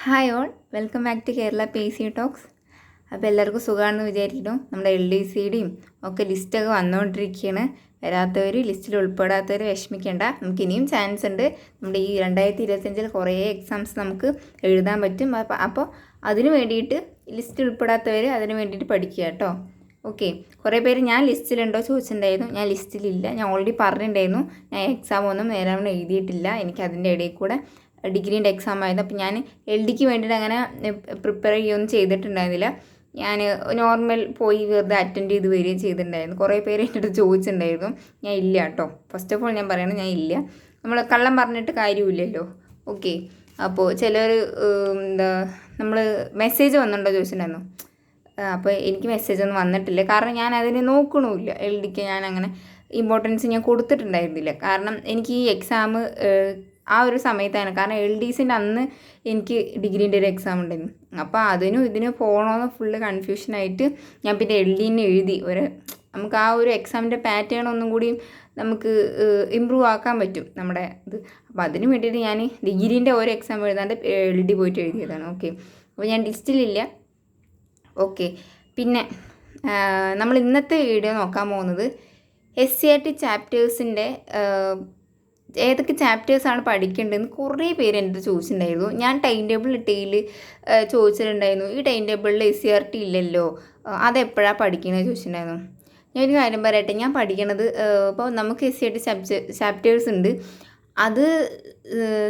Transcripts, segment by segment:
Hi all, welcome back to Kerala PSC talks. അപ്പോൾ എല്ലാവർക്കും സുഖമാണെന്ന് വിചാരിക്കുന്നു. നമ്മുടെ LDCയുടെയും ഒക്കെ ലിസ്റ്റൊക്കെ വന്നുകൊണ്ടിരിക്കുകയാണ്. വരാത്തവർ, ലിസ്റ്റിൽ ഉൾപ്പെടാത്തവർ വിഷമിക്കേണ്ട. നമുക്ക് ഇനിയും ചാൻസ് ഉണ്ട്. നമ്മുടെ ഈ 2025 കുറേ എക്സാംസ് നമുക്ക് എഴുതാൻ പറ്റും. അപ്പോൾ അതിന് വേണ്ടിയിട്ട് ലിസ്റ്റിൽ ഉൾപ്പെടാത്തവർ അതിന് വേണ്ടിയിട്ട് പഠിക്കുക കേട്ടോ. ഓക്കെ, കുറേ പേര് ഞാൻ ലിസ്റ്റിലുണ്ടോ ചോദിച്ചിട്ടുണ്ടായിരുന്നു. ഞാൻ ലിസ്റ്റിലില്ല. ഞാൻ ഓൾറെഡി പറഞ്ഞിട്ടുണ്ടായിരുന്നു ഞാൻ എക്സാം ഒന്നും നേരം എഴുതിയിട്ടില്ല. എനിക്ക് അതിൻ്റെ ഇടയിൽ കൂടെ ഡിഗ്രീൻ്റെ എക്സാം ആയിരുന്നു. അപ്പോൾ ഞാൻ LDക്ക് വേണ്ടിയിട്ട് അങ്ങനെ പ്രിപ്പയർ ചെയ്യുകയൊന്നും ചെയ്തിട്ടുണ്ടായിരുന്നില്ല. ഞാൻ നോർമൽ പോയി വെറുതെ അറ്റൻഡ് ചെയ്ത് വരികയും ചെയ്തിട്ടുണ്ടായിരുന്നു. കുറേ പേര് എൻ്റെ അടുത്ത് ചോദിച്ചിട്ടുണ്ടായിരുന്നു. ഞാൻ ഇല്ല കേട്ടോ. ഫസ്റ്റ് ഓഫ് ഓൾ ഞാൻ പറയണം, ഞാൻ ഇല്ല. നമ്മൾ കള്ളം പറഞ്ഞിട്ട് കാര്യമില്ലല്ലോ. ഓക്കെ, അപ്പോൾ ചിലർ നമ്മൾ മെസ്സേജ് വന്നിട്ടുണ്ടോ ചോദിച്ചിട്ടുണ്ടായിരുന്നു. അപ്പോൾ എനിക്ക് മെസ്സേജ് ഒന്നും വന്നിട്ടില്ല. കാരണം ഞാൻ അതിന് നോക്കണമില്ല. LDക്ക് ഞാൻ അങ്ങനെ ഇമ്പോർട്ടൻസ് ഞാൻ കൊടുത്തിട്ടുണ്ടായിരുന്നില്ല. കാരണം എനിക്ക് ഈ എക്സാം ആ ഒരു സമയത്താണ്. കാരണം LDസിൻ്റെ അന്ന് എനിക്ക് ഡിഗ്രീൻ്റെ ഒരു എക്സാം ഉണ്ടായിരുന്നു. അപ്പോൾ ഇതിനും പോകണമെന്ന് ഫുള്ള് കൺഫ്യൂഷനായിട്ട് ഞാൻ പിന്നെ LDനെ എഴുതി. നമുക്ക് ആ ഒരു എക്സാമിൻ്റെ പാറ്റേൺ ഒന്നും കൂടി നമുക്ക് ഇമ്പ്രൂവ് ആക്കാൻ പറ്റും നമ്മുടെ ഇത്. അപ്പോൾ അതിന് വേണ്ടിയിട്ട് ഞാൻ ഡിഗ്രീൻ്റെ ഒരു എക്സാം എഴുതാണ്ട് LD പോയിട്ട് എഴുതിയതാണ്. ഓക്കെ, അപ്പോൾ ഞാൻ ലിസ്റ്റിലില്ല. ഓക്കെ, പിന്നെ നമ്മൾ ഇന്നത്തെ വീഡിയോ നോക്കാൻ പോകുന്നത് SCERT ചാപ്റ്റേഴ്സിൻ്റെ ഏതൊക്കെ ചാപ്റ്റേഴ്സാണ് പഠിക്കേണ്ടതെന്ന് കുറേ പേര് എൻ്റെ ചോദിച്ചിട്ടുണ്ടായിരുന്നു. ഞാൻ ടൈം ടേബിൾ ഇട്ടതിൽ ചോദിച്ചിട്ടുണ്ടായിരുന്നു, ഈ ടൈം ടേബിളിൽ SCERT ഇല്ലല്ലോ, അതെപ്പോഴാണ് പഠിക്കുന്നത് ചോദിച്ചിട്ടുണ്ടായിരുന്നു. ഞാനൊരു കാര്യം പറയട്ടെ, ഞാൻ പഠിക്കണത് ഇപ്പോൾ നമുക്ക് SCERT ചാപ്റ്റേഴ്സ് ഉണ്ട്. അത്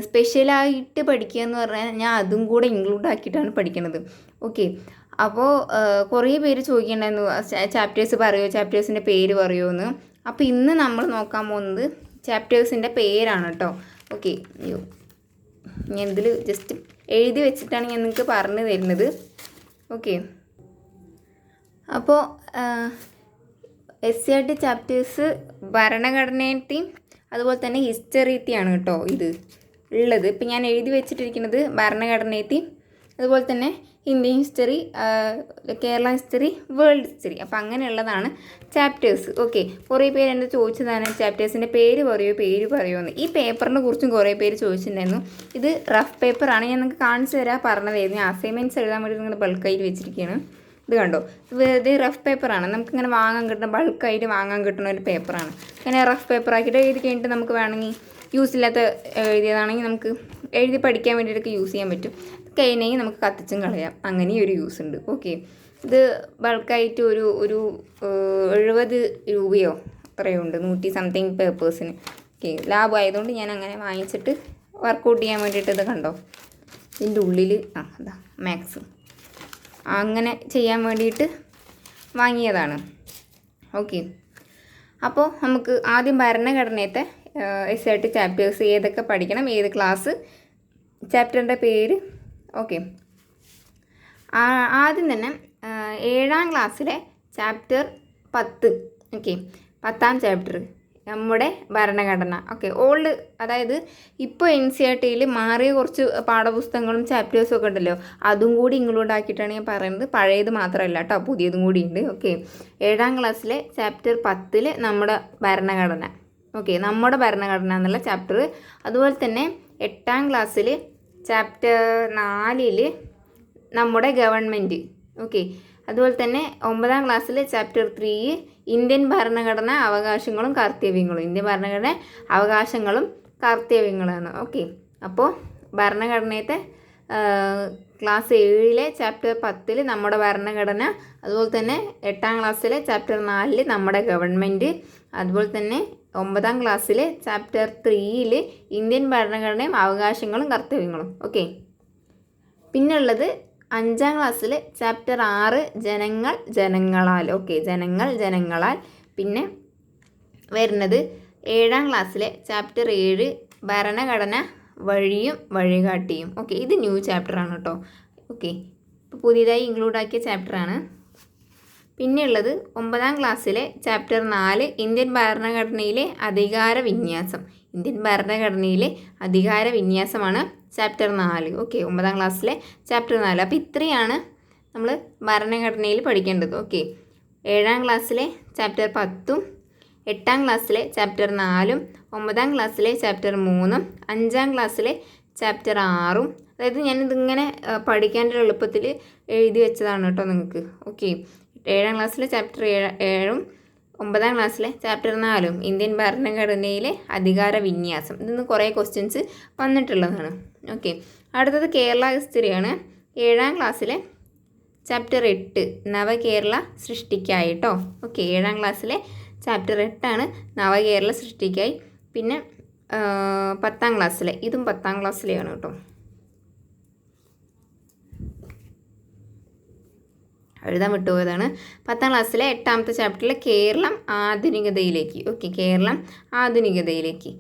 സ്പെഷ്യലായിട്ട് പഠിക്കുക എന്ന് പറഞ്ഞാൽ ഞാൻ അതും കൂടെ ഇൻക്ലൂഡ് ആക്കിയിട്ടാണ് പഠിക്കുന്നത്. ഓക്കെ, അപ്പോൾ കുറേ പേര് ചോദിക്കേണ്ടായിരുന്നു ചാപ്റ്റേഴ്സ് പറയുമോ, ചാപ്റ്റേഴ്സിൻ്റെ പേര് പറയുമോ എന്ന്. അപ്പോൾ ഇന്ന് നമ്മൾ നോക്കാൻ പോകുന്നത് ചാപ്റ്റേഴ്സിൻ്റെ പേരാണ് കേട്ടോ. ഓക്കെ, ഞാൻ ഇതിൽ ജസ്റ്റ് എഴുതി വെച്ചിട്ടാണ് ഞാൻ നിങ്ങൾക്ക് പറഞ്ഞു തരുന്നത്. ഓക്കെ, അപ്പോൾ SCERT ചാപ്റ്റേഴ്സ് ഭരണഘടനയെയും അതുപോലെ തന്നെ ഹിസ്റ്ററിയെയാണ് കേട്ടോ ഇത് ഉള്ളത്. ഇപ്പം ഞാൻ എഴുതി വെച്ചിട്ടിരിക്കുന്നത് ഭരണഘടനയെയും അതുപോലെ തന്നെ Indian history, Kerala history, world history. അപ്പോൾ അങ്ങനെയുള്ളതാണ് ചാപ്റ്റേഴ്സ്. ഓക്കെ, കുറേ പേര് എൻ്റെ ചോദിച്ചതാണ് ചാപ്റ്റേഴ്സിൻ്റെ പേര് പറയുമോ എന്ന്. ഈ പേപ്പറിനെ കുറിച്ചും കുറേ പേര് ചോദിച്ചിട്ടുണ്ടായിരുന്നു. ഇത് റഫ് പേപ്പറാണ്. ഞാൻ നിങ്ങൾക്ക് കാണിച്ചു തരാൻ പറഞ്ഞതായിരുന്നു. ഞാൻ അസൈൻമെൻറ്റ്സ് എഴുതാൻ വേണ്ടി നിങ്ങൾ ബൾക്കായിട്ട് വെച്ചിരിക്കുകയാണ്. ഇത് കണ്ടോ, ഇത് റഫ് പേപ്പറാണ്. നമുക്കിങ്ങനെ ബൾക്കായിട്ട് വാങ്ങാൻ കിട്ടുന്ന ഒരു പേപ്പറാണ്. ഇങ്ങനെ റഫ് പേപ്പറാക്കിയിട്ട് എഴുതി കഴിഞ്ഞിട്ട് നമുക്ക് വേണമെങ്കിൽ യൂസ് ഇല്ലാത്ത എഴുതിയതാണെങ്കിൽ നമുക്ക് എഴുതി പഠിക്കാൻ വേണ്ടിയിട്ടൊക്കെ യൂസ് ചെയ്യാൻ പറ്റും. കഴിഞ്ഞെങ്കിൽ നമുക്ക് കത്തിച്ചും കളയാം. അങ്ങനെ ഒരു യൂസ് ഉണ്ട്. ഓക്കെ, ഇത് ബൾക്കായിട്ട് ഒരു 70 രൂപയോ അത്രയോ ഉണ്ട്, 100 സംതിങ് പേപ്പേഴ്സിന്. ഓക്കെ, ലാഭമായതുകൊണ്ട് ഞാൻ അങ്ങനെ വാങ്ങിച്ചിട്ട് വർക്കൗട്ട് ചെയ്യാൻ വേണ്ടിയിട്ട് ഇത് കണ്ടോ, ഇതിൻ്റെ ഉള്ളിൽ അതാ മാത്സ് അങ്ങനെ ചെയ്യാൻ വേണ്ടിയിട്ട് വാങ്ങിയതാണ്. ഓക്കെ, അപ്പോൾ നമുക്ക് ആദ്യം ഭരണഘടനയത്തെ SCERT ചാപ്റ്റേഴ്സ് ഏതൊക്കെ പഠിക്കണം, ഏത് ക്ലാസ്, ചാപ്റ്ററിൻ്റെ പേര്. ഓക്കെ, ആദ്യം തന്നെ 7ാം ക്ലാസ്സിലെ ചാപ്റ്റർ 10. ഓക്കെ, 10ാം ചാപ്റ്റർ നമ്മുടെ ഭരണഘടന. ഓക്കെ, ഓൾഡ്, അതായത് ഇപ്പോൾ NCERTയിൽ മാറിയ കുറച്ച് പാഠപുസ്തകങ്ങളും ചാപ്റ്റേഴ്സും ഒക്കെ ഉണ്ടല്ലോ, അതും കൂടി ഇൻക്ലൂഡ് ആക്കിയിട്ടാണ് ഞാൻ പറയുന്നത്. പഴയത് മാത്രമല്ല കേട്ടോ, പുതിയതും കൂടി ഉണ്ട്. ഓക്കെ, 7ാം ക്ലാസ്സിലെ ചാപ്റ്റർ 10 നമ്മുടെ ഭരണഘടന. ഓക്കെ, നമ്മുടെ ഭരണഘടന എന്നുള്ള ചാപ്റ്റർ. അതുപോലെ തന്നെ 8ാം ക്ലാസ്സിൽ ചാപ്റ്റർ 4 നമ്മുടെ ഗവൺമെൻറ്. ഓക്കെ, അതുപോലെ തന്നെ 9ാം ക്ലാസ്സിൽ ചാപ്റ്റർ 3 ഇന്ത്യൻ ഭരണഘടന അവകാശങ്ങളും കർത്തവ്യങ്ങളും. ഇന്ത്യൻ ഭരണഘടന അവകാശങ്ങളും കർത്തവ്യങ്ങളാണ്. ഓക്കെ, അപ്പോൾ ഭരണഘടനയത്തെ ക്ലാസ് 7 ചാപ്റ്റർ 10 നമ്മുടെ ഭരണഘടന. അതുപോലെ തന്നെ 8ാം ക്ലാസ്സിലെ ചാപ്റ്റർ 4 നമ്മുടെ ഗവൺമെൻറ്. അതുപോലെ തന്നെ 9ാം ക്ലാസ്സിലെ ചാപ്റ്റർ 3 ഇന്ത്യൻ ഭരണഘടനയും അവകാശങ്ങളും കർത്തവ്യങ്ങളും. ഓക്കെ, പിന്നുള്ളത് 5ാം ക്ലാസ്സിൽ ചാപ്റ്റർ 6 ജനങ്ങൾ ജനങ്ങളാൽ. ഓക്കെ, ജനങ്ങളാൽ. പിന്നെ വരുന്നത് 7ാം ക്ലാസ്സിലെ ചാപ്റ്റർ 7 ഭരണഘടന വഴിയും വഴികാട്ടിയും. ഓക്കെ, ഇത് ന്യൂ ചാപ്റ്ററാണ് കേട്ടോ. ഓക്കെ, ഇപ്പോൾ പുതിയതായി ഇൻക്ലൂഡ് ആക്കിയ ചാപ്റ്ററാണ്. പിന്നെയുള്ളത് 9ാം ക്ലാസ്സിലെ ചാപ്റ്റർ 4 ഇന്ത്യൻ ഭരണഘടനയിലെ അധികാര വിന്യാസം. ഇന്ത്യൻ ഭരണഘടനയിലെ അധികാര വിന്യാസമാണ് ചാപ്റ്റർ 4. ഓക്കെ, 9ാം ക്ലാസ്സിലെ ചാപ്റ്റർ 4. അപ്പോൾ ഇത്രയാണ് നമ്മൾ ഭരണഘടനയിൽ പഠിക്കേണ്ടത്. ഓക്കെ, 7ാം ക്ലാസ്സിലെ ചാപ്റ്റർ 10, 8ാം ക്ലാസ്സിലെ ചാപ്റ്റർ 4, 9ാം ക്ലാസ്സിലെ ചാപ്റ്റർ 3, 5ാം ക്ലാസ്സിലെ ചാപ്റ്റർ 6, അതായത് ഞാനിതിങ്ങനെ പഠിക്കാൻ്റെ എളുപ്പത്തിൽ എഴുതി വെച്ചതാണ് കേട്ടോ നിങ്ങൾക്ക്. ഓക്കെ, 7ാം ക്ലാസ്സിലെ ചാപ്റ്റർ 7ഉം 9ാം ക്ലാസ്സിലെ ചാപ്റ്റർ 4ഉം ഇന്ത്യൻ ഭരണഘടനയിലെ അധികാര വിന്യാസം. ഇതിന്ന് കുറേ ക്വസ്റ്റ്യൻസ് വന്നിട്ടുള്ളതാണ്. ഓക്കെ, അടുത്തത് കേരള ഹിസ്റ്ററിയാണ്. 7ാം ക്ലാസ്സിലെ ചാപ്റ്റർ 8 നവകേരള സൃഷ്ടിക്കായി കേട്ടോ. ഓക്കെ, 7ാം ക്ലാസ്സിലെ ചാപ്റ്റർ 8ആണ് നവകേരള സൃഷ്ടിക്കായി. പിന്നെ 10ാം ക്ലാസ്സിലെ, ഇതും 10ാം ക്ലാസ്സിലെയാണ് കേട്ടോ. എഴുതാൻ വിട്ടുപോയതാണ്. 10ാം ക്ലാസ്സിലെ 8ാമത്തെ ചാപ്റ്ററിൽ കേരളം ആധുനികതയിലേക്ക്. ഓക്കെ, കേരളം ആധുനികതയിലേക്ക്.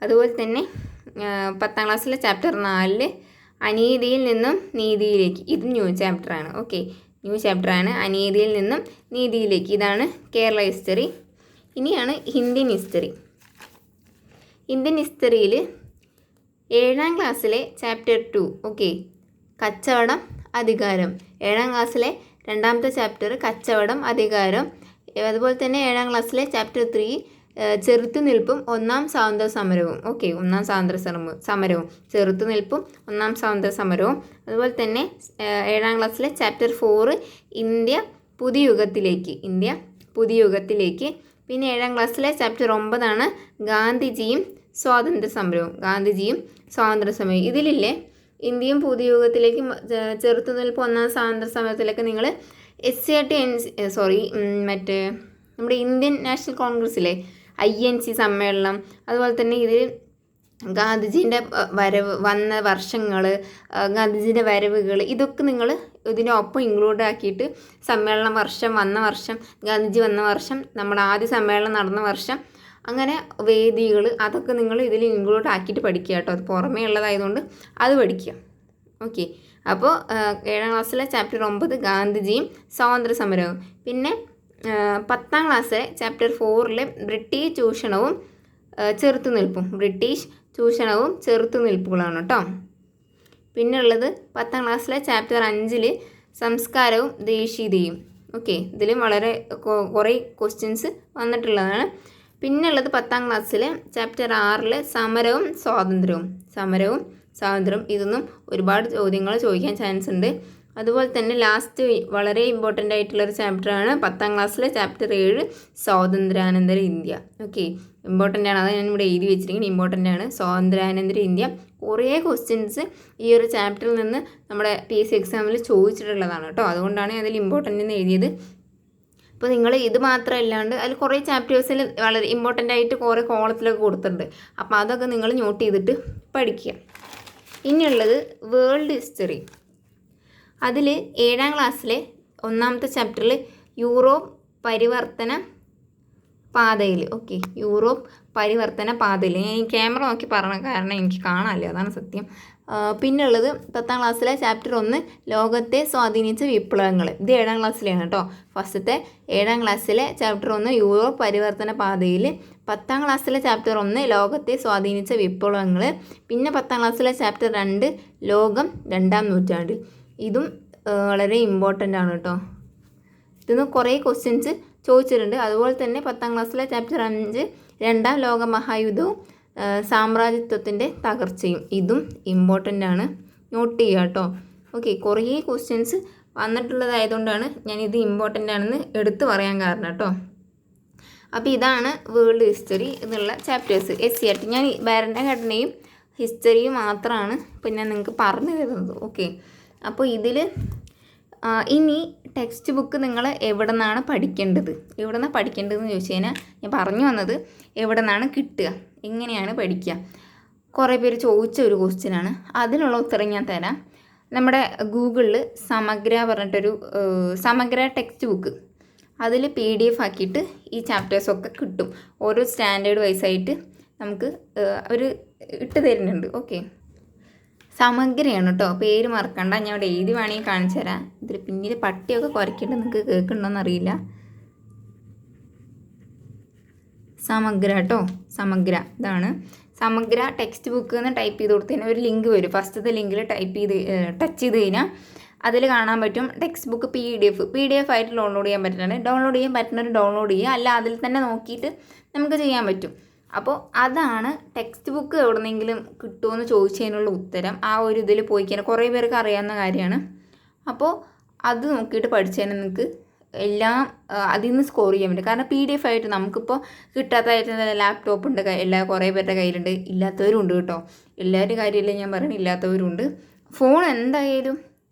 അതുപോലെ തന്നെ 10ാം ക്ലാസ്സിലെ ചാപ്റ്റർ 4 അനീതിയിൽ നിന്നും നീതിയിലേക്ക്. ഇത് ന്യൂ ചാപ്റ്ററാണ്. ഓക്കെ, ന്യൂ ചാപ്റ്ററാണ്, അനീതിയിൽ നിന്നും നീതിയിലേക്ക്. ഇതാണ് കേരള ഹിസ്റ്ററി. ഇനിയാണ് ഇന്ത്യൻ ഹിസ്റ്ററി. ഇന്ത്യൻ ഹിസ്റ്ററിയിൽ 7ാം ക്ലാസ്സിലെ ചാപ്റ്റർ 2. ഓക്കെ, കച്ചവടം അധികാരം. 7ാം ക്ലാസ്സിലെ 2ാമത്തെ ചാപ്റ്റർ കച്ചവടം അധികാരം. അതുപോലെ തന്നെ 7ാം ക്ലാസ്സിലെ ചാപ്റ്റർ 3 ചെറുത്തുനിൽപ്പും 1ാം സ്വാതന്ത്ര്യ സമരവും. ഓക്കെ, 1ാം സ്വാതന്ത്ര്യ സമരവും, ചെറുത്തുനിൽപ്പും 1ാം സ്വാതന്ത്ര്യ സമരവും. അതുപോലെ തന്നെ 7ാം ക്ലാസ്സിലെ ചാപ്റ്റർ 4 ഇന്ത്യ പുതുയുഗത്തിലേക്ക്. ഇന്ത്യ പുതുയുഗത്തിലേക്ക്. പിന്നെ 7ാം ക്ലാസ്സിലെ ചാപ്റ്റർ 9 ഗാന്ധിജിയും സ്വാതന്ത്ര്യ സമരവും. ഗാന്ധിജിയും സ്വാതന്ത്ര്യ സമരവും. ഇതിലില്ലേ ഇന്ത്യയും പുതുയുഗത്തിലേക്ക്, ചെറുത്തുനിൽപ്പ് 1ാം സ്വാതന്ത്ര്യ സമരത്തിലൊക്കെ നിങ്ങൾ SCRT മറ്റേ നമ്മുടെ ഇന്ത്യൻ നാഷണൽ കോൺഗ്രസ്സിലെ INC സമ്മേളനം, അതുപോലെ തന്നെ ഇതിൽ ഗാന്ധിജീൻ്റെ വന്ന വർഷങ്ങൾ, ഗാന്ധിജീൻ്റെ വരവുകൾ, ഇതൊക്കെ നിങ്ങൾ ഇതിൻ്റെ ഒപ്പം ഇൻക്ലൂഡ് ആക്കിയിട്ട് സമ്മേളന വർഷം, വന്ന വർഷം, ഗാന്ധിജി വന്ന വർഷം, നമ്മുടെ ആദ്യ സമ്മേളനം നടന്ന വർഷം, അങ്ങനെ വേദികൾ, അതൊക്കെ നിങ്ങൾ ഇതിൽ ഇൻക്ലൂഡ് ആക്കിയിട്ട് പഠിക്കുക കേട്ടോ. അത് പുറമേ ഉള്ളതായതുകൊണ്ട് അത് പഠിക്കുക. ഓക്കെ, അപ്പോൾ 7ാം ക്ലാസ്സിലെ ചാപ്റ്റർ 9 ഗാന്ധിജിയും സ്വാതന്ത്ര്യ സമരവും. പിന്നെ 10ാം ക്ലാസ്സിലെ ചാപ്റ്റർ 4 ബ്രിട്ടീഷ് ചൂഷണവും ചെറുത്തുനിൽപ്പും. ബ്രിട്ടീഷ് ചൂഷണവും ചെറുത്തുനിൽപ്പുകളാണ് കേട്ടോ. പിന്നെ ഉള്ളത് 10ാം ക്ലാസ്സിലെ ചാപ്റ്റർ 5 സംസ്കാരവും ദേശീയതയും. ഓക്കെ, ഇതിലും വളരെ കുറേ ക്വസ്റ്റ്യൻസ് വന്നിട്ടുള്ളതാണ്. പിന്നെ ഉള്ളത് 10ാം ക്ലാസ്സിലെ ചാപ്റ്റർ 6 സമരവും സ്വാതന്ത്ര്യവും. സമരവും സ്വാതന്ത്ര്യവും. ഇതൊന്നും ഒരുപാട് ചോദ്യങ്ങൾ ചോദിക്കാൻ ചാൻസ് ഉണ്ട്. അതുപോലെ തന്നെ ലാസ്റ്റ് വളരെ ഇമ്പോർട്ടൻ്റ് ആയിട്ടുള്ളൊരു ചാപ്റ്ററാണ് 10ാം ക്ലാസ്സിലെ ചാപ്റ്റർ 7 സ്വാതന്ത്ര്യാനന്തര ഇന്ത്യ. ഓക്കെ, ഇമ്പോർട്ടൻ്റ് ആണ്. അത് ഞാനിവിടെ എഴുതി വെച്ചിരിക്കുന്നത്, ഇമ്പോർട്ടൻ്റ് ആണ്. സ്വാതന്ത്ര്യാനന്തര ഇന്ത്യ. കുറേ ക്വസ്റ്റ്യൻസ് ഈ ഒരു ചാപ്റ്ററിൽ നിന്ന് നമ്മുടെ PSC എക്സാമിൽ ചോദിച്ചിട്ടുള്ളതാണ് കേട്ടോ. അതുകൊണ്ടാണ് അതിൽ ഇമ്പോർട്ടൻ്റ് എന്ന് എഴുതിയത്. അപ്പോൾ നിങ്ങൾ ഇത് മാത്രമല്ലാണ്ട് അതിൽ കുറേ ചാപ്റ്റേഴ്സിൽ വളരെ ഇമ്പോർട്ടൻ്റ് ആയിട്ട് കുറേ കോളത്തിലൊക്കെ കൊടുത്തിട്ടുണ്ട്. അപ്പോൾ അതൊക്കെ നിങ്ങൾ നോട്ട് ചെയ്തിട്ട് പഠിക്കുക. ഇനിയുള്ളത് വേൾഡ് ഹിസ്റ്ററി. അതിൽ 7ാം ക്ലാസ്സിലെ 1ാമത്തെ ചാപ്റ്ററിൽ യൂറോപ്പ് പരിവർത്തന പാതയിൽ. ഓക്കെ, യൂറോപ്പ് പരിവർത്തന പാതയിൽ. ഞാൻ ഈ ക്യാമറ നോക്കി പറഞ്ഞ കാരണം എനിക്ക് കാണാമല്ലോ, അതാണ് സത്യം. പിന്നെ ഉള്ളത് 10ാം ക്ലാസ്സിലെ ചാപ്റ്റർ 1 ലോകത്തെ സ്വാധീനിച്ച വിപ്ലവങ്ങൾ. ഇത് 7ാം ക്ലാസ്സിലാണ് കേട്ടോ. ഫസ്റ്റത്തെ 7ാം ക്ലാസ്സിലെ ചാപ്റ്റർ 1 യൂറോപ്പ് പരിവർത്തന പാതയിൽ. 10ാം ക്ലാസ്സിലെ ചാപ്റ്റർ 1 ലോകത്തെ സ്വാധീനിച്ച വിപ്ലവങ്ങൾ. പിന്നെ 10ാം ക്ലാസ്സിലെ ചാപ്റ്റർ 2 ലോകം 2ാം നൂറ്റാണ്ടിൽ. ഇതും വളരെ ഇമ്പോർട്ടൻ്റ് ആണ് കേട്ടോ. ഇതിന്ന് കുറേ ക്വസ്റ്റ്യൻസ് ചോദിച്ചിട്ടുണ്ട്. അതുപോലെ തന്നെ 10ാം ക്ലാസ്സിലെ ചാപ്റ്റർ 5 2ാം ലോക മഹായുദ്ധവും സാമ്രാജ്യത്വത്തിൻ്റെ തകർച്ചയും. ഇതും ഇമ്പോർട്ടൻ്റ് ആണ്, നോട്ട് ചെയ്യുക കേട്ടോ. ഓക്കെ, കുറേ ക്വസ്റ്റ്യൻസ് വന്നിട്ടുള്ളതായതുകൊണ്ടാണ് ഞാനിത് ഇമ്പോർട്ടൻ്റ് ആണെന്ന് എടുത്തു പറയാൻ കാരണം കേട്ടോ. അപ്പോൾ ഇതാണ് വേൾഡ് ഹിസ്റ്ററി എന്നുള്ള ചാപ്റ്റേഴ്സ്. SCRT ഞാൻ ഭരണഘടനയും ഹിസ്റ്ററിയും മാത്രമാണ് ഇപ്പം ഞാൻ നിങ്ങൾക്ക് പറഞ്ഞു തരുന്നത്. ഓക്കെ, അപ്പോൾ ഇതിൽ ഇനി ടെക്സ്റ്റ് ബുക്ക് നിങ്ങൾ എവിടെ നിന്നാണ് പഠിക്കേണ്ടത്, എവിടെ നിന്നാണ് പഠിക്കേണ്ടതെന്ന് ചോദിച്ചു കഴിഞ്ഞാൽ ഞാൻ പറഞ്ഞു വന്നത് എവിടെ നിന്നാണ് കിട്ടുക, എങ്ങനെയാണ് പഠിക്കുക. കുറേ പേര് ചോദിച്ച ഒരു ക്വസ്റ്റ്യനാണ്. അതിനുള്ള ഉത്തരം ഞാൻ തരാം. നമ്മുടെ ഗൂഗിളിൽ സമഗ്ര പറഞ്ഞിട്ടൊരു സമഗ്ര ടെക്സ്റ്റ് ബുക്ക്, അതിൽ PDF ആക്കിയിട്ട് ഈ ചാപ്റ്റേഴ്സൊക്കെ കിട്ടും. ഓരോ സ്റ്റാൻഡേർഡ് വൈസായിട്ട് നമുക്ക് അവർ ഇട്ട് തരുന്നുണ്ട്. ഓക്കെ, സമഗ്രയാണ് കേട്ടോ, പേര് മറക്കണ്ട. ഞാൻ ഇവിടെ എഴുതി വേണമെങ്കിൽ കാണിച്ചു തരാം. ഇതിൽ പിന്നീട് പട്ടിയൊക്കെ കുരയ്ക്കേണ്ടത് നിങ്ങൾക്ക് കേൾക്കുന്നുണ്ടോയെന്ന് അറിയില്ല. സമഗ്ര കേട്ടോ, സമഗ്ര. ഇതാണ് സമഗ്ര ടെക്സ്റ്റ് ബുക്ക് എന്ന് ടൈപ്പ് ചെയ്ത് കൊടുത്തു കഴിഞ്ഞാൽ ഒരു ലിങ്ക് വരും. ഫസ്റ്റത്തെ ലിങ്കിൽ ടച്ച് ചെയ്ത് കഴിഞ്ഞാൽ അതിൽ കാണാൻ പറ്റും ടെക്സ്റ്റ് ബുക്ക് PDF ആയിട്ട് ഡൗൺലോഡ് ചെയ്യാൻ പറ്റുന്നുണ്ട്. ഡൗൺലോഡ് ചെയ്യാൻ പറ്റുന്നവർ ഡൗൺലോഡ് ചെയ്യുക, അല്ല അതിൽ തന്നെ നോക്കിയിട്ട് നമുക്ക് ചെയ്യാൻ പറ്റും. അപ്പോൾ അതാണ് ടെക്സ്റ്റ് ബുക്ക് എവിടെന്നെങ്കിലും കിട്ടുമെന്ന് ചോദിച്ചതിനുള്ള ഉത്തരം. ആ ഒരു ഇതിൽ പോയി കഴിഞ്ഞാൽ കുറേ പേർക്ക് അറിയാവുന്ന കാര്യമാണ്. അപ്പോൾ അത് നോക്കിയിട്ട് പഠിച്ചതിന് നിങ്ങൾക്ക് എല്ലാം അതിൽ നിന്ന് സ്കോർ ചെയ്യാൻ പറ്റും. കാരണം PDF ആയിട്ട് നമുക്കിപ്പോൾ കിട്ടാത്തതായിട്ട് ലാപ്ടോപ്പ് ഉണ്ട്, കുറേ പേരുടെ കയ്യിലുണ്ട്, ഇല്ലാത്തവരും ഉണ്ട് കേട്ടോ. എല്ലാവരുടെ കാര്യമില്ല ഞാൻ പറയുന്നത്, ഇല്ലാത്തവരുണ്ട്. ഫോൺ എന്തായാലും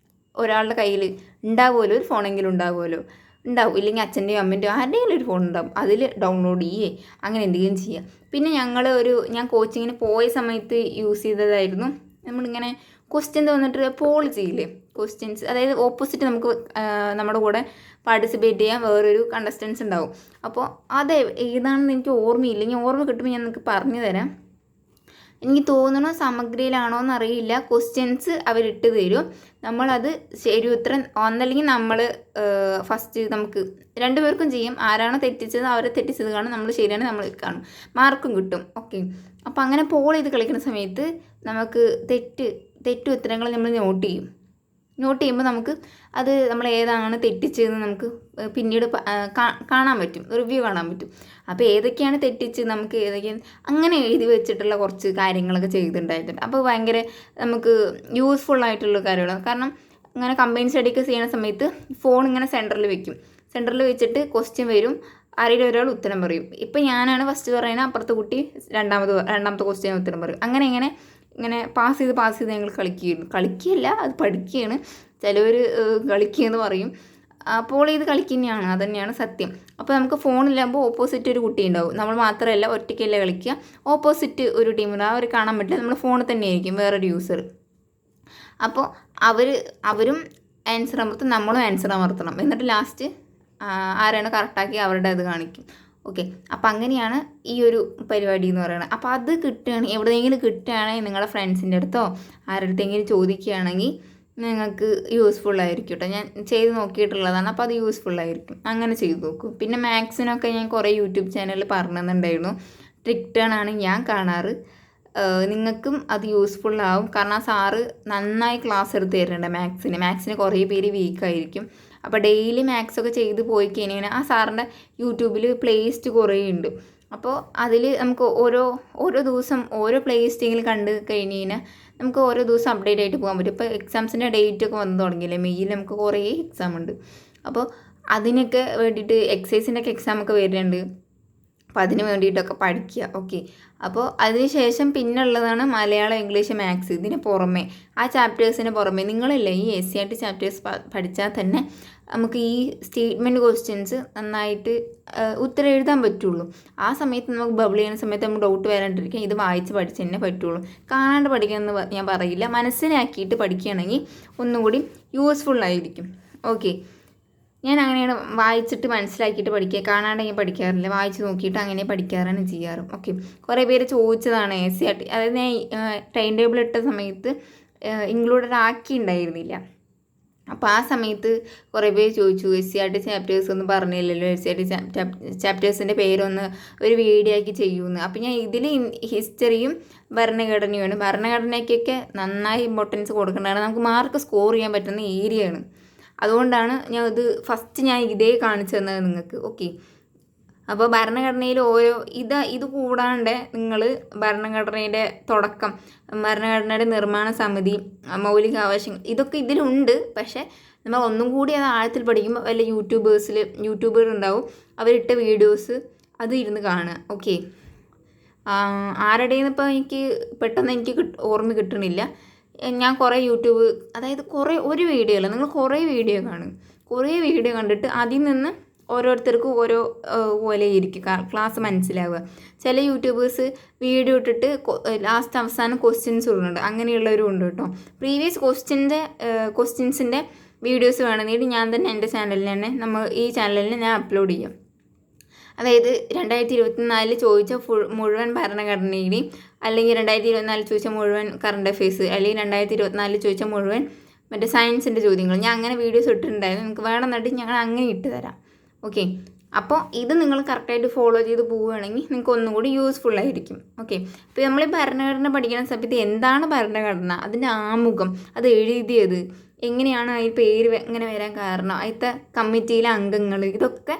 ഒരാളുടെ കയ്യിൽ ഉണ്ടാവുമല്ലോ, ഒരു ഫോണെങ്കിലും ഉണ്ടാവുമല്ലോ, ഉണ്ടാവും. ഇല്ലെങ്കിൽ അച്ഛൻ്റെയോ അമ്മൻ്റെയോ ആരുടെയും ഒരു ഫോൺ ഉണ്ടാവും, അതിൽ ഡൗൺലോഡ് ചെയ്യേ അങ്ങനെ എന്തെങ്കിലും ചെയ്യുക. പിന്നെ ഞാൻ കോച്ചിങ്ങിന് പോയ സമയത്ത് യൂസ് ചെയ്തതായിരുന്നു, നമ്മളിങ്ങനെ ക്വസ്റ്റ്യൻ തന്നിട്ട് പോൾ ചെയ്യില്ലേ, ക്വസ്റ്റ്യൻസ്, അതായത് ഓപ്പോസിറ്റ് നമുക്ക് നമ്മുടെ കൂടെ പാർട്ടിസിപ്പേറ്റ് ചെയ്യാൻ വേറൊരു കണ്ടസ്റ്റൻസ് ഉണ്ടാവും. അപ്പോൾ അത് ഏതാണെന്ന് എനിക്ക് ഓർമ്മയില്ല, ഞാൻ ഓർമ്മ കിട്ടുമ്പോൾ ഞാൻ നിങ്ങൾക്ക് പറഞ്ഞു തരാം. എനിക്ക് തോന്നുന്നു സമഗ്രയിലാണോ എന്നറിയില്ല. ക്വസ്റ്റ്യൻസ് അവരിട്ട് തരും, നമ്മളത് ശരി ഉത്തരം ഒന്നല്ലെങ്കിൽ നമ്മൾ ഫസ്റ്റ് നമുക്ക് 2 പേർക്കും ചെയ്യും. ആരാണോ തെറ്റിച്ചത് അവരെ തെറ്റിച്ചത് കാണും, നമ്മൾ ശരിയാണ് നമ്മൾ കാണും, മാർക്കും കിട്ടും. ഓക്കെ, അപ്പോൾ അങ്ങനെ പോൾ ചെയ്ത് കളിക്കുന്ന സമയത്ത് നമുക്ക് തെറ്റു ഉത്തരങ്ങൾ നമ്മൾ നോട്ട് ചെയ്യുമ്പോൾ നമുക്ക് അത് നമ്മൾ ഏതാണ് തെറ്റിച്ചതെന്ന് നമുക്ക് പിന്നീട് കാണാൻ പറ്റും, റിവ്യൂ കാണാൻ പറ്റും. അപ്പോൾ ഏതൊക്കെയാണ് തെറ്റിച്ച് നമുക്ക് ഏതൊക്കെയാണ് അങ്ങനെ എഴുതി വെച്ചിട്ടുള്ള കുറച്ച് കാര്യങ്ങളൊക്കെ ചെയ്തിട്ടുണ്ടായിട്ടുണ്ട്. അപ്പോൾ ഭയങ്കര നമുക്ക് യൂസ്ഫുൾ ആയിട്ടുള്ള കാര്യമാണ്. കാരണം ഇങ്ങനെ കമ്പൈൻ സ്റ്റഡിയൊക്കെ ചെയ്യുന്ന സമയത്ത് ഫോൺ ഇങ്ങനെ സെൻറ്ററിൽ വെച്ചിട്ട് ക്വസ്റ്റ്യൻ വരും, ആരെങ്കിലും ഒരാൾ ഉത്തരം പറയും. ഇപ്പം ഞാനാണ് ഫസ്റ്റ് പറയുന്നത്, അപ്പുറത്തെ കുട്ടി രണ്ടാമത്തെ ക്വസ്റ്റ്യൻ ഉത്തരം പറയും. ഇങ്ങനെ പാസ് ചെയ്ത് ഞങ്ങൾ കളിക്കുകയല്ല, അത് പഠിക്കുകയാണ്. ചിലവർ കളിക്കുകയെന്ന് പറയും. അപ്പോൾ ഇത് കളിക്കുന്നതാണ്, അത് തന്നെയാണ് സത്യം. അപ്പോൾ നമുക്ക് ഫോണിലാകുമ്പോൾ ഓപ്പോസിറ്റ് ഒരു കുട്ടി ഉണ്ടാവും, നമ്മൾ മാത്രമല്ല ഒറ്റയ്ക്കല്ല കളിക്കുക, ഓപ്പോസിറ്റ് ഒരു ടീമുണ്ട്, അവർ കാണാൻ പറ്റില്ല, നമ്മൾ ഫോണിൽ തന്നെയായിരിക്കും വേറൊരു യൂസർ. അപ്പോൾ അവരും ആൻസർ അമർത്തും, നമ്മളും ആൻസർ അമർത്തണം. എന്നിട്ട് ലാസ്റ്റ് ആരാണ് കറക്റ്റാക്കി അവരുടെ അത് കാണിക്കും. ഓക്കെ, അപ്പോൾ അങ്ങനെയാണ് ഈ ഒരു പരിപാടി എന്ന് പറയുന്നത്. അപ്പോൾ അത് എവിടെയെങ്കിലും കിട്ടുകയാണെങ്കിൽ നിങ്ങളുടെ ഫ്രണ്ട്സിൻ്റെ അടുത്തോ ആരുടെ അടുത്തെങ്കിലും ചോദിക്കുകയാണെങ്കിൽ നിങ്ങൾക്ക് യൂസ്ഫുള്ളായിരിക്കും കേട്ടോ. ഞാൻ ചെയ്ത് നോക്കിയിട്ടുള്ളതാണ്, അപ്പോൾ അത് യൂസ്ഫുള്ളായിരിക്കും. അങ്ങനെ ചെയ്ത് നോക്കും. പിന്നെ മാത്സിനൊക്കെ ഞാൻ കുറേ യൂട്യൂബ് ചാനലിൽ പറഞ്ഞു തന്നിട്ടുണ്ടായിരുന്നു. ട്രിക്ക് ടേൺ ആണ് ഞാൻ കാണാറ്. നിങ്ങൾക്കും അത് യൂസ്ഫുള്ളാവും. കാരണം ആ സാറ് നന്നായി ക്ലാസ് എടുത്ത് തരുന്നുണ്ട് മാത്സിന് കുറേ പേര് വീക്കായിരിക്കും. അപ്പോൾ ഡെയിലി മാത്സൊക്കെ ചെയ്ത് പോയി കഴിഞ്ഞാൽ ആ സാറിൻ്റെ യൂട്യൂബിൽ പ്ലേലിസ്റ്റ് കുറേ ഉണ്ട്. അപ്പോൾ അതിൽ നമുക്ക് ഓരോ ദിവസം ഓരോ പ്ലേലിസ്റ്റെങ്കിലും കണ്ട് കഴിഞ്ഞ് കഴിഞ്ഞാൽ നമുക്ക് ഓരോ ദിവസം അപ്ഡേറ്റ് ആയിട്ട് പോകാൻ പറ്റും. ഇപ്പോൾ എക്സാംസിൻ്റെ ഡേറ്റൊക്കെ വന്നു തുടങ്ങിയില്ലേ, മെയ്യിൽ നമുക്ക് കുറേ എക്സാം ഉണ്ട്. അപ്പോൾ അതിനൊക്കെ വേണ്ടിയിട്ട് എക്സൈസിൻ്റെയൊക്കെ എക്സാമൊക്കെ വരുന്നുണ്ട്. അപ്പോൾ അതിന് വേണ്ടിയിട്ടൊക്കെ പഠിക്കുക. ഓക്കെ, അപ്പോൾ അതിന് ശേഷം പിന്നെ ഉള്ളതാണ് മലയാളം, ഇംഗ്ലീഷ്, മാത്സ്. ഇതിന് പുറമെ ആ ചാപ്റ്റേഴ്സിന് പുറമെ നിങ്ങളില്ലേ ഈ SCERT ചാപ്റ്റേഴ്സ് പഠിച്ചാൽ തന്നെ നമുക്ക് ഈ സ്റ്റേറ്റ്മെൻറ്റ് ക്വസ്റ്റ്യൻസ് നന്നായിട്ട് ഉത്തരം എഴുതാൻ പറ്റുള്ളൂ. ആ സമയത്ത് നമുക്ക് ബബിൾ ചെയ്യുന്ന സമയത്ത് നമുക്ക് ഡൗട്ട് വരാണ്ടിരിക്കാൻ ഇത് വായിച്ച് പഠിച്ച് തന്നെ പറ്റുള്ളൂ. കാണാണ്ട് പഠിക്കണമെന്ന് ഞാൻ പറയില്ല, മനസ്സിലാക്കിയിട്ട് പഠിക്കുകയാണെങ്കിൽ ഒന്നുകൂടി യൂസ്ഫുള്ളായിരിക്കും. ഓക്കെ, ഞാൻ അങ്ങനെയാണ് വായിച്ചിട്ട് മനസ്സിലാക്കിയിട്ട് പഠിക്കുക, കാണാണ്ട് ഞാൻ പഠിക്കാറില്ല, വായിച്ച് നോക്കിയിട്ട് അങ്ങനെ പഠിക്കാറാണ് ചെയ്യാറ്. ഓക്കെ, കുറേ പേര് ചോദിച്ചതാണ് SCERT, അതായത് ഞാൻ ടൈം ടേബിൾ ഇട്ട സമയത്ത് ഇൻക്ലൂഡഡ് ആക്കിയിട്ടുണ്ടായിരുന്നില്ല. അപ്പോൾ ആ സമയത്ത് കുറേ പേര് ചോദിച്ചു SCERT ചാപ്റ്റേഴ്സ് ഒന്നും പറഞ്ഞില്ലല്ലോ, SCERT ചാപ്റ്റേഴ്സിൻ്റെ പേരൊന്ന് ഒരു വീഡിയോ ആക്കി ചെയ്യുമെന്ന്. അപ്പോൾ ഞാൻ ഇതിൽ ഹിസ്റ്ററിയും ഭരണഘടനയ്ക്കൊക്കെ നന്നായി ഇമ്പോർട്ടൻസ് കൊടുക്കേണ്ടതാണ്, നമുക്ക് മാർക്ക് സ്കോർ ചെയ്യാൻ പറ്റുന്ന ഏരിയയാണ്. അതുകൊണ്ടാണ് ഞാൻ ഇതേ കാണിച്ചു തന്നത് നിങ്ങൾക്ക്. ഓക്കെ, അപ്പോൾ ഭരണഘടനയിൽ ഇത് കൂടാണ്ട് നിങ്ങൾ ഭരണഘടനയുടെ തുടക്കം, ഭരണഘടനയുടെ നിർമ്മാണ സമിതി, മൗലികാവകാശങ്ങൾ, ഇതൊക്കെ ഇതിലുണ്ട്. പക്ഷേ നമ്മൾ ഒന്നും കൂടി അത് ആഴത്തിൽ പഠിക്കുമ്പോൾ വല്ല യൂട്യൂബർ ഉണ്ടാവും, അവരിട്ട വീഡിയോസ് അത് ഇരുന്ന് കാണുക. ഓക്കെ, ആരുടെയെന്ന് ഇപ്പോൾ പെട്ടെന്ന് എനിക്ക് ഓർമ്മ കിട്ടണില്ല. ഞാൻ കുറേ അതായത് ഒരു വീഡിയോ അല്ല, നിങ്ങൾ കുറേ വീഡിയോ കാണും, കുറേ വീഡിയോ കണ്ടിട്ട് അതിൽ നിന്ന് ഓരോരുത്തർക്കും ഓരോ പോലെയിരിക്കും ക്ലാസ് മനസ്സിലാവുക. ചില യൂട്യൂബേഴ്സ് വീഡിയോ ഇട്ടിട്ട് ലാസ്റ്റ് അവസാനം ക്വസ്റ്റ്യൻസ് ഇടുന്നുണ്ട്, അങ്ങനെയുള്ളവരും ഉണ്ട് കേട്ടോ. പ്രീവിയസ് ക്വസ്റ്റ്യൻസിൻ്റെ വീഡിയോസ് വേണമെങ്കിൽ ഞാൻ തന്നെ എൻ്റെ ചാനലിൽ തന്നെ ഈ ചാനലിൽ ഞാൻ അപ്ലോഡ് ചെയ്യാം. അതായത് 2024 ചോദിച്ച മുഴുവൻ ഭരണഘടനയുടെയും, അല്ലെങ്കിൽ 2024 ചോദിച്ച മുഴുവൻ കറണ്ട് അഫയേഴ്സ്, അല്ലെങ്കിൽ 2024 ചോദിച്ച മുഴുവൻ മറ്റേ സയൻസിൻ്റെ ചോദ്യങ്ങൾ ഞാൻ അങ്ങനെ വീഡിയോസ് ഇട്ടിട്ടുണ്ടായിരുന്നു. നിങ്ങൾക്ക് വേണമെന്നുണ്ടെങ്കിൽ ഞങ്ങൾ അങ്ങനെ ഇട്ട് തരാം. ഓക്കെ, അപ്പോൾ ഇത് നിങ്ങൾ കറക്റ്റായിട്ട് ഫോളോ ചെയ്ത് പോവുകയാണെങ്കിൽ നിങ്ങൾക്ക് ഒന്നും കൂടി യൂസ്ഫുള്ളായിരിക്കും. ഓക്കെ, ഇപ്പോൾ നമ്മൾ ഈ ഭരണഘടന പഠിക്കുന്ന സമയത്ത് എന്താണ് ഭരണഘടന, അതിൻ്റെ ആമുഖം, അത് എഴുതിയത് എങ്ങനെയാണ്, അതിൽ പേര് എങ്ങനെ വരാൻ കാരണം, അതിലത്തെ കമ്മിറ്റിയിലെ അംഗങ്ങൾ, ഇതൊക്കെ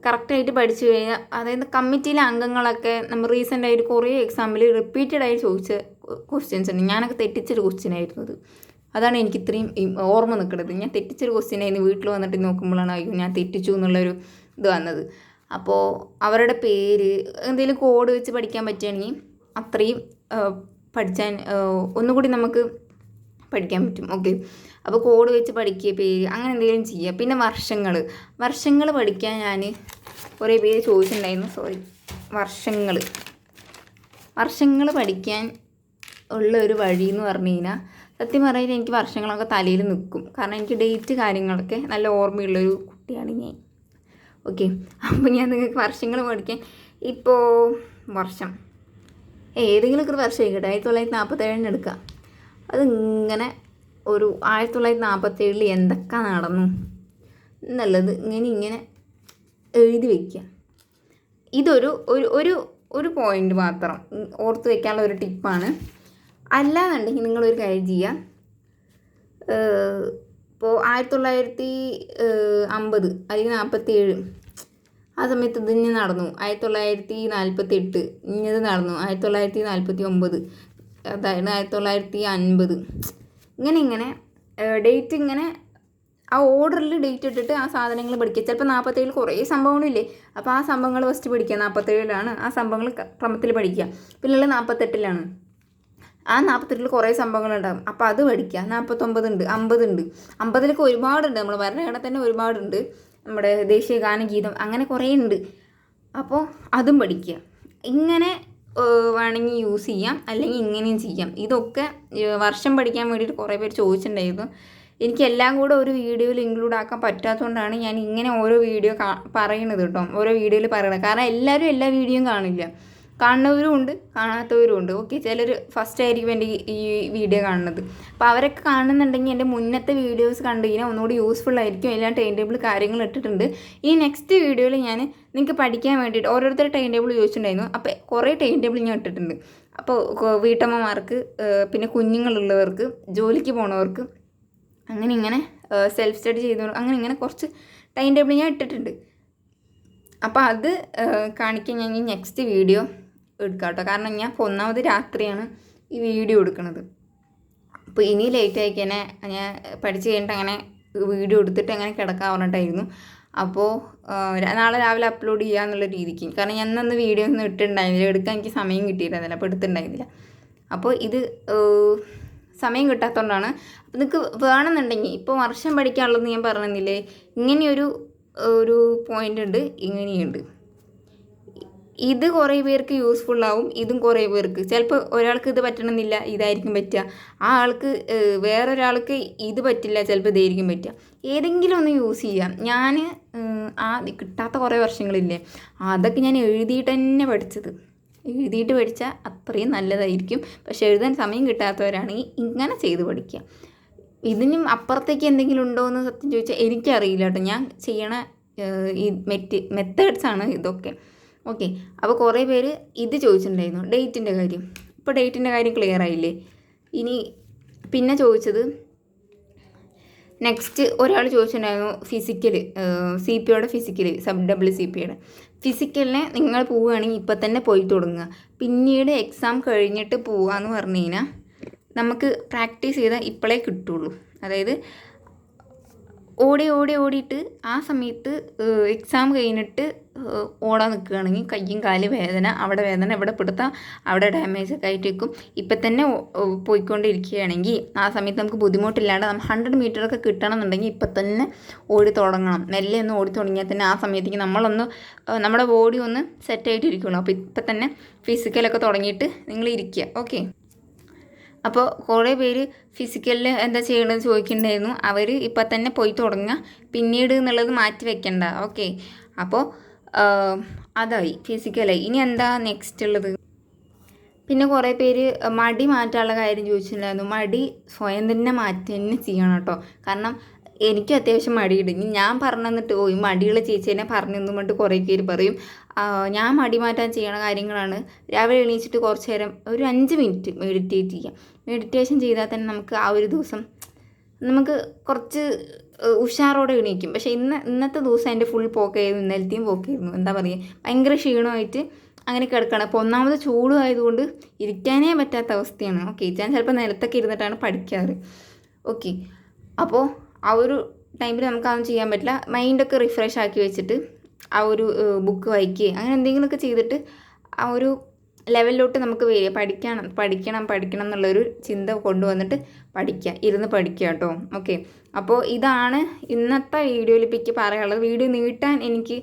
കറക്റ്റായിട്ട് പഠിച്ചു കഴിഞ്ഞാൽ, അതായത് കമ്മിറ്റിയിലെ അംഗങ്ങളൊക്കെ നമ്മൾ റീസെൻ്റായിട്ട് കുറേ എക്സാമ്പിൾ റിപ്പീറ്റഡായി ചോദിച്ച ക്വസ്റ്റ്യൻസ് ഉണ്ട്. ഞാനൊക്കെ തെറ്റിച്ചൊരു ക്വസ്റ്റ്യൻ ആയിരുന്നു അത്. അതാണ് എനിക്ക് ഇത്രയും ഓർമ്മ നിൽക്കുന്നത്. ഞാൻ തെറ്റിച്ചൊരു ക്വസ്റ്റ്യൻ ആയിരുന്നു, വീട്ടിൽ വന്നിട്ട് നോക്കുമ്പോഴാണ് അയ്യോ ഞാൻ തെറ്റിച്ചു എന്നുള്ളൊരു ഇത് വന്നത്. അപ്പോൾ അവരുടെ പേര് എന്തെങ്കിലും കോഡ് വെച്ച് പഠിക്കാൻ പറ്റുകയാണെങ്കിൽ അത്രയും പഠിച്ചാൻ ഒന്നുകൂടി നമുക്ക് പഠിക്കാൻ പറ്റും. ഓക്കെ, അപ്പോൾ കോഡ് വെച്ച് പഠിക്കുക, പേര് അങ്ങനെ എന്തെങ്കിലും ചെയ്യുക. പിന്നെ വർഷങ്ങൾ പഠിക്കാൻ ഞാൻ കുറേ പേര് ചോദിച്ചിട്ടുണ്ടായിരുന്നു. വർഷങ്ങൾ പഠിക്കാൻ ഉള്ള ഒരു വഴി എന്ന് പറഞ്ഞു കഴിഞ്ഞാൽ, സത്യം പറഞ്ഞാൽ എനിക്ക് വർഷങ്ങളൊക്കെ തലയിൽ നിൽക്കും. കാരണം എനിക്ക് ഡേറ്റ് കാര്യങ്ങളൊക്കെ നല്ല ഓർമ്മയുള്ളൊരു കുട്ടിയാണ് ഞാൻ. ഓക്കെ, അപ്പോൾ ഞാൻ നിങ്ങൾക്ക് വർഷങ്ങൾ പഠിക്കാൻ, ഇപ്പോൾ വർഷം ഏതെങ്കിലുമൊക്കെ ഒരു വർഷം ആയിക്കോട്ടെ, 1947 എടുക്കാം. അതിങ്ങനെ ഒരു 1947 എന്തൊക്കെ നടന്നു എന്നുള്ളത് ഇങ്ങനെ എഴുതി വയ്ക്കുക. ഇതൊരു ഒരു ഒരു പോയിൻ്റ് മാത്രം ഓർത്ത് വയ്ക്കാനുള്ള ഒരു ടിപ്പാണ്. അല്ലാന്നുണ്ടെങ്കിൽ നിങ്ങളൊരു കാര്യം ചെയ്യുക. ഇപ്പോൾ 1950 അല്ലെങ്കിൽ 47 ആ സമയത്ത് ഇതിന് നടന്നു. 1948 ഇന്നത് നടന്നു. 1949 അതായത് 1950 ഇങ്ങനെ ഡേറ്റ് ഇങ്ങനെ ആ ഓർഡറിൽ ഡേറ്റ് ഇട്ടിട്ട് ആ സാധനങ്ങൾ പഠിക്കുക. ചിലപ്പോൾ 47 കുറേ സംഭവങ്ങളില്ലേ, അപ്പോൾ ആ സംഭവങ്ങൾ ഫസ്റ്റ് പഠിക്കുക. 47 ആ സംഭവങ്ങൾ ക്രമത്തിൽ പഠിക്കുക. പിന്നെ 48 ആ 48 കുറേ സംഭവങ്ങളുണ്ടാകും, അപ്പോൾ അത് പഠിക്കുക. 49 ഉണ്ട്, 50 ഉണ്ട്. 50 ഒരുപാടുണ്ട്, നമ്മൾ ഭരണഘടന തന്നെ ഒരുപാടുണ്ട്, നമ്മുടെ ദേശീയ ഗാനഗീതം അങ്ങനെ കുറേ ഉണ്ട്. അപ്പോൾ അതും പഠിക്കുക. ഇങ്ങനെ വേണമെങ്കിൽ യൂസ് ചെയ്യാം, അല്ലെങ്കിൽ ഇങ്ങനെയും ചെയ്യാം. ഇതൊക്കെ വർഷം പഠിക്കാൻ വേണ്ടിയിട്ട് കുറേ പേര് ചോദിച്ചിട്ടുണ്ടായിരുന്നു. എനിക്ക് എല്ലാം കൂടെ ഒരു വീഡിയോയിൽ ഇൻക്ലൂഡ് ആക്കാൻ പറ്റാത്തതുകൊണ്ടാണ് ഞാൻ ഇങ്ങനെ ഓരോ വീഡിയോ പറയുന്നത് കേട്ടോ, ഓരോ വീഡിയോയിൽ പറയണത്. കാരണം എല്ലാവരും എല്ലാ വീഡിയോയും കാണില്ല, കാണുന്നവരും ഉണ്ട് കാണാത്തവരും ഉണ്ട്. ഓക്കെ, ചിലർ ഫസ്റ്റ് ആയിരിക്കും എൻ്റെ ഈ വീഡിയോ കാണുന്നത്. അപ്പോൾ അവരൊക്കെ കാണുന്നുണ്ടെങ്കിൽ എൻ്റെ മുന്നത്തെ വീഡിയോസ് കണ്ടു കഴിഞ്ഞാൽ ഒന്നുകൂടി യൂസ്ഫുൾ ആയിരിക്കും. എല്ലാം ടൈം ടേബിൾ കാര്യങ്ങൾ ഇട്ടിട്ടുണ്ട്. ഈ നെക്സ്റ്റ് വീഡിയോയിൽ ഞാൻ നിങ്ങൾക്ക് പഠിക്കാൻ വേണ്ടിയിട്ട് ഓരോരുത്തർ ടൈം ടേബിൾ ചോദിച്ചിട്ടുണ്ടായിരുന്നു. അപ്പോൾ കുറേ ടൈം ടേബിൾ ഞാൻ ഇട്ടിട്ടുണ്ട്. അപ്പോൾ വീട്ടമ്മമാർക്ക്, പിന്നെ കുഞ്ഞുങ്ങളുള്ളവർക്ക്, ജോലിക്ക് പോണവർക്ക്, അങ്ങനെ സെൽഫ് സ്റ്റഡി ചെയ്തവർ, അങ്ങനെ കുറച്ച് ടൈം ടേബിൾ ഞാൻ ഇട്ടിട്ടുണ്ട്. അപ്പോൾ അത് കാണിക്കാൻ ഞാൻ ഈ നെക്സ്റ്റ് വീഡിയോ എടുക്കാം കേട്ടോ. കാരണം ഞാൻ ഒന്നാമത് രാത്രിയാണ് ഈ വീഡിയോ എടുക്കുന്നത്. അപ്പോൾ ഇനി ലേറ്റ് ആയിക്കന്നെ ഞാൻ പഠിച്ച് കഴിഞ്ഞിട്ട് അങ്ങനെ വീഡിയോ എടുത്തിട്ട് അങ്ങനെ കിടക്കാൻ പറഞ്ഞിട്ടായിരുന്നു. അപ്പോൾ നാളെ രാവിലെ അപ്ലോഡ് ചെയ്യുക എന്നുള്ള രീതിക്ക്, കാരണം ഞാൻ അന്ന് വീഡിയോ ഒന്നും ഇട്ടിട്ടുണ്ടായിരുന്നില്ല, എടുക്കാൻ എനിക്ക് സമയം കിട്ടിയിരുന്നില്ല, അപ്പോൾ എടുത്തിട്ടുണ്ടായിരുന്നില്ല. അപ്പോൾ ഇത് സമയം കിട്ടാത്തതുകൊണ്ടാണ്. അപ്പോൾ നിങ്ങൾക്ക് വേണമെന്നുണ്ടെങ്കിൽ ഇപ്പോൾ വർഷം പഠിക്കാനുള്ളതെന്ന് ഞാൻ പറഞ്ഞില്ലേ, ഇങ്ങനെയൊരു പോയിൻ്റ് ഉണ്ട്, ഇങ്ങനെയുണ്ട്. ഇത് കുറേ പേർക്ക് യൂസ്ഫുള്ളാവും, ഇതും കുറേ പേർക്ക്. ചിലപ്പോൾ ഒരാൾക്ക് ഇത് പറ്റണമെന്നില്ല, ഇതായിരിക്കും പറ്റുക. ആ ആൾക്ക് വേറൊരാൾക്ക് ഇത് പറ്റില്ല, ചിലപ്പോൾ ഇതായിരിക്കും പറ്റുക. ഏതെങ്കിലും ഒന്ന് യൂസ് ചെയ്യാം. ഞാൻ കിട്ടാത്ത കുറേ വർഷങ്ങളില്ലേ, അതൊക്കെ ഞാൻ എഴുതിയിട്ട് തന്നെ എഴുതിയിട്ട് പഠിച്ചാൽ അത്രയും നല്ലതായിരിക്കും. പക്ഷെ എഴുതാൻ സമയം കിട്ടാത്തവരാണെങ്കിൽ ഇങ്ങനെ ചെയ്ത് പഠിക്കുക. ഇതിനും അപ്പുറത്തേക്ക് എന്തെങ്കിലും ഉണ്ടോ എന്ന് സത്യം ചോദിച്ചാൽ എനിക്കറിയില്ല കേട്ടോ. ഞാൻ ചെയ്യണ ഈ മെത്തേഡ്സാണ് ഇതൊക്കെ. ഓക്കെ, അപ്പോൾ കുറേ പേര് ഇത് ചോദിച്ചിട്ടുണ്ടായിരുന്നു, ഡേറ്റിൻ്റെ കാര്യം. ഇപ്പോൾ ഡേറ്റിൻ്റെ കാര്യം ക്ലിയർ ആയില്ലേ. ഇനി പിന്നെ ചോദിച്ചത് നെക്സ്റ്റ് ഒരാൾ ചോദിച്ചിട്ടുണ്ടായിരുന്നു ഫിസിക്കൽ, CPയുടെ ഫിസിക്കൽ, CPയുടെ ഫിസിക്കലിന് നിങ്ങൾ പോവുകയാണെങ്കിൽ ഇപ്പം തന്നെ പോയി തുടങ്ങുക. പിന്നീട് എക്സാം കഴിഞ്ഞിട്ട് പോവുക എന്ന് പറഞ്ഞു കഴിഞ്ഞാൽ നമുക്ക് പ്രാക്ടീസ് ചെയ്താൽ ഇപ്പോഴേ കിട്ടുള്ളൂ. അതായത് ഓടിയിട്ട് ആ സമയത്ത് എക്സാം കഴിഞ്ഞിട്ട് ഓടാൻ നിൽക്കുകയാണെങ്കിൽ കയ്യും കാല് വേദന, അവിടെ വേദന, ഇവിടെ പിടുത്താം, അവിടെ ഡാമേജ് ഒക്കെ ആയിട്ട് വെക്കും. ഇപ്പം തന്നെ പോയിക്കൊണ്ടിരിക്കുകയാണെങ്കിൽ ആ സമയത്ത് നമുക്ക് ബുദ്ധിമുട്ടില്ലാണ്ട് 100 മീറ്ററൊക്കെ കിട്ടണമെന്നുണ്ടെങ്കിൽ ഇപ്പം തന്നെ ഓടി തുടങ്ങണം. മെല്ലെ ഒന്ന് ഓടി തുടങ്ങിയാൽ തന്നെ ആ സമയത്തേക്ക് നമ്മുടെ ബോഡി ഒന്ന് സെറ്റായിട്ടിരിക്കുള്ളൂ. അപ്പോൾ ഇപ്പം തന്നെ ഫിസിക്കലൊക്കെ തുടങ്ങിയിട്ട് നിങ്ങൾ ഇരിക്കുക. ഓക്കെ, അപ്പോൾ കുറേ പേര് ഫിസിക്കലിൽ എന്താ ചെയ്യണമെന്ന് ചോദിക്കുന്നുണ്ടായിരുന്നു. അവർ ഇപ്പം തന്നെ പോയി തുടങ്ങുക, പിന്നീട് എന്നുള്ളത് മാറ്റി വെക്കണ്ട. ഓക്കെ, അപ്പോൾ അതായി ഫിസിക്കലായി. ഇനി എന്താ നെക്സ്റ്റ് ഉള്ളത്? പിന്നെ കുറേ പേര് മടി മാറ്റാനുള്ള കാര്യം ചോദിച്ചിട്ടുണ്ടായിരുന്നു. മടി സ്വയം തന്നെ മാറ്റി തന്നെ ചെയ്യണം കേട്ടോ. കാരണം എനിക്കും അത്യാവശ്യം മടിയുണ്ട്. ഇനി ഞാൻ പറഞ്ഞു തന്നിട്ട് ഈ മടിയുള്ള ചേച്ചീനെ പറഞ്ഞു തന്നു കൊണ്ട് കുറേ പേര് പറയും. ഞാൻ മടി മാറ്റാൻ ചെയ്യണ കാര്യങ്ങളാണ് രാവിലെ എണീച്ചിട്ട് കുറച്ച് നേരം ഒരു 5 മിനിറ്റ് മെഡിറ്റേറ്റ് ചെയ്യാം. മെഡിറ്റേഷൻ ചെയ്താൽ തന്നെ നമുക്ക് ആ ഒരു ദിവസം നമുക്ക് കുറച്ച് ഉഷാറോടെ എണീക്കും. പക്ഷേ ഇന്നത്തെ ദിവസം എൻ്റെ ഫുൾ പോക്കായിരുന്നു, ഇന്നലത്തെയും പോക്കായിരുന്നു. എന്താ പറയുക, ഭയങ്കര ക്ഷീണമായിട്ട് അങ്ങനെ കിടക്കുകയാണ്. അപ്പോൾ ഒന്നാമത് ചൂട് ആയതുകൊണ്ട് ഇരിക്കാനേ പറ്റാത്ത അവസ്ഥയാണ്. ഓക്കെ, ഞാൻ ചിലപ്പോൾ നിലത്തൊക്കെ ഇരുന്നിട്ടാണ് പഠിക്കാറ്. ഓക്കെ, അപ്പോൾ ആ ഒരു ടൈമിൽ നമുക്കതൊന്നും ചെയ്യാൻ പറ്റില്ല. മൈൻഡൊക്കെ റിഫ്രഷ് ആക്കി വെച്ചിട്ട് ആ ഒരു ബുക്ക് വായിക്കുകയും അങ്ങനെ എന്തെങ്കിലുമൊക്കെ ചെയ്തിട്ട് ആ ഒരു ലെവലിലോട്ട് നമുക്ക് വരിക. പഠിക്കണം എന്നുള്ളൊരു ചിന്ത കൊണ്ടുവന്നിട്ട് ഇരുന്ന് പഠിക്കുക കേട്ടോ. ഓക്കെ, അപ്പോൾ ഇതാണ് ഇന്നത്തെ വീഡിയോയിൽ എനിക്ക് പറയാനുള്ളത്. വീഡിയോ നീട്ടാൻ എനിക്ക്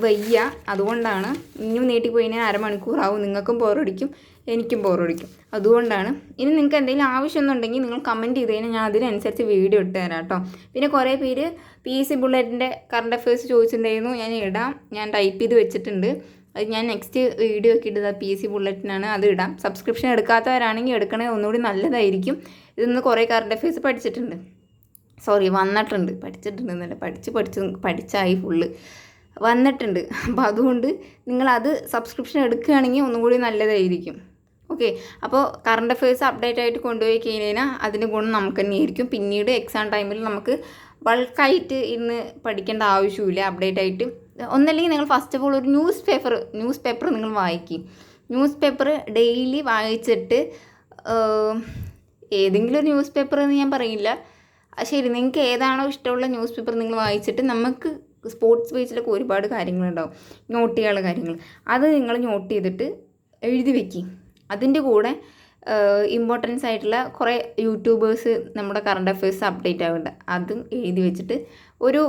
വയ്യ, അതുകൊണ്ടാണ്. ഇനിയും നീട്ടിപ്പോയി കഴിഞ്ഞാൽ അരമണിക്കൂറാവും, നിങ്ങൾക്കും ബോറടിക്കും എനിക്കും ബോറടിക്കും. അതുകൊണ്ടാണ്. ഇനി നിങ്ങൾക്ക് എന്തെങ്കിലും ആവശ്യമൊന്നുണ്ടെങ്കിൽ നിങ്ങൾ കമൻറ്റ് ചെയ്ത് കഴിഞ്ഞാൽ ഞാൻ അതിനനുസരിച്ച് വീഡിയോ ഇട്ട് തരാം കേട്ടോ. പിന്നെ കുറേ പേര് PSC ബുള്ളറ്റിൻ്റെ കറണ്ട് അഫയേഴ്സ് ചോദിച്ചിട്ടുണ്ടായിരുന്നു. ഞാൻ ടൈപ്പ് ചെയ്ത് വെച്ചിട്ടുണ്ട്. അത് ഞാൻ നെക്സ്റ്റ് വീഡിയോ ഒക്കെ ഇട്ടത് PSC ബുള്ളറ്റിനാണ്, അത് ഇടാം. സബ്സ്ക്രിപ്ഷൻ എടുക്കാത്തവരാണെങ്കിൽ എടുക്കണേ, ഒന്നുകൂടി നല്ലതായിരിക്കും. ഇതിന്ന് കുറേ കറണ്ട് അഫയേഴ്സ് പഠിച്ചിട്ടുണ്ടെന്നല്ല, പഠിച്ചായി ഫുള്ള് വന്നിട്ടുണ്ട്. അപ്പോൾ അതുകൊണ്ട് നിങ്ങളത് സബ്സ്ക്രിപ്ഷൻ എടുക്കുകയാണെങ്കിൽ ഒന്നും കൂടി നല്ലതായിരിക്കും. ഓക്കെ, അപ്പോൾ കറണ്ട് അഫയേഴ്സ് അപ്ഡേറ്റ് ആയിട്ട് കൊണ്ടുപോയി കഴിഞ്ഞാൽ അതിൻ്റെ ഗുണം നമുക്ക് തന്നെയായിരിക്കും. പിന്നീട് എക്സാം ടൈമിൽ നമുക്ക് ബൾക്കായിട്ട് ഇന്ന് പഠിക്കേണ്ട ആവശ്യമില്ല. അപ്ഡേറ്റ് ആയിട്ട് ഒന്നല്ലെങ്കിൽ നിങ്ങൾ ഫസ്റ്റ് ഓഫ് ഓൾ ഒരു ന്യൂസ് പേപ്പർ നിങ്ങൾ വായിക്കും. ന്യൂസ് പേപ്പർ ഡെയിലി വായിച്ചിട്ട്, ഏതെങ്കിലും ഒരു ന്യൂസ് പേപ്പർ എന്ന് ഞാൻ പറയില്ല, ശരി, നിങ്ങൾക്ക് ഏതാണോ ഇഷ്ടമുള്ള ന്യൂസ് പേപ്പർ നിങ്ങൾ വായിച്ചിട്ട്, നമുക്ക് സ്പോർട്സ് പേജിലൊക്കെ ഒരുപാട് കാര്യങ്ങളുണ്ടാവും, നോട്ട് ചെയ്യാനുള്ള കാര്യങ്ങൾ. അത് നിങ്ങൾ നോട്ട് ചെയ്തിട്ട് എഴുതി വയ്ക്കും. അതിൻ്റെ കൂടെ ഇമ്പോർട്ടൻസ് ആയിട്ടുള്ള കുറേ യൂട്യൂബേഴ്സ് നമ്മുടെ കറണ്ട് അഫയേഴ്സ് അപ്ഡേറ്റ് ആവുന്നുണ്ട്, അതും എഴുതി വെച്ചിട്ട് ഒരു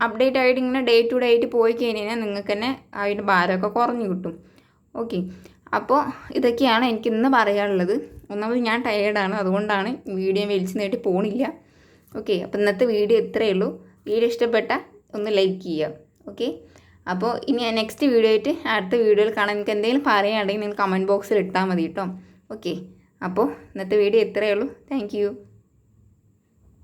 അപ്ഡേറ്റ് ആയിട്ട് ഇങ്ങനെ ഡേ ടു ഡേ ആയിട്ട് പോയി കഴിഞ്ഞാൽ നിങ്ങൾക്ക് തന്നെ അതിൻ്റെ ഭാരമൊക്കെ കുറഞ്ഞു കിട്ടും. ഓക്കെ, അപ്പോൾ ഇതൊക്കെയാണ് എനിക്കിന്ന് പറയാനുള്ളത്. ഒന്നാമത് ഞാൻ ടയേർഡാണ്, അതുകൊണ്ടാണ് വീഡിയോ വലിച്ചു നീട്ടി പോണില്ല. ഓക്കെ, അപ്പോൾ ഇന്നത്തെ വീഡിയോ ഇത്രയേ ഉള്ളൂ. വീഡിയോ ഇഷ്ടപ്പെട്ടാൽ ഒന്ന് ലൈക്ക് ചെയ്യുക. ഓക്കെ, അപ്പോൾ ഇനി നെക്സ്റ്റ് വീഡിയോ ആയിട്ട് അടുത്ത വീഡിയോയിൽ കാണാൻ. നിങ്ങൾക്ക് എന്തെങ്കിലും പറയാനുണ്ടെങ്കിൽ നിങ്ങൾ കമൻറ്റ് ബോക്സിൽ ഇട്ടാൽ മതി കേട്ടോ. ഓക്കെ, അപ്പോൾ ഇന്നത്തെ വീഡിയോ ഇത്രയേ ഉള്ളൂ. Thank you.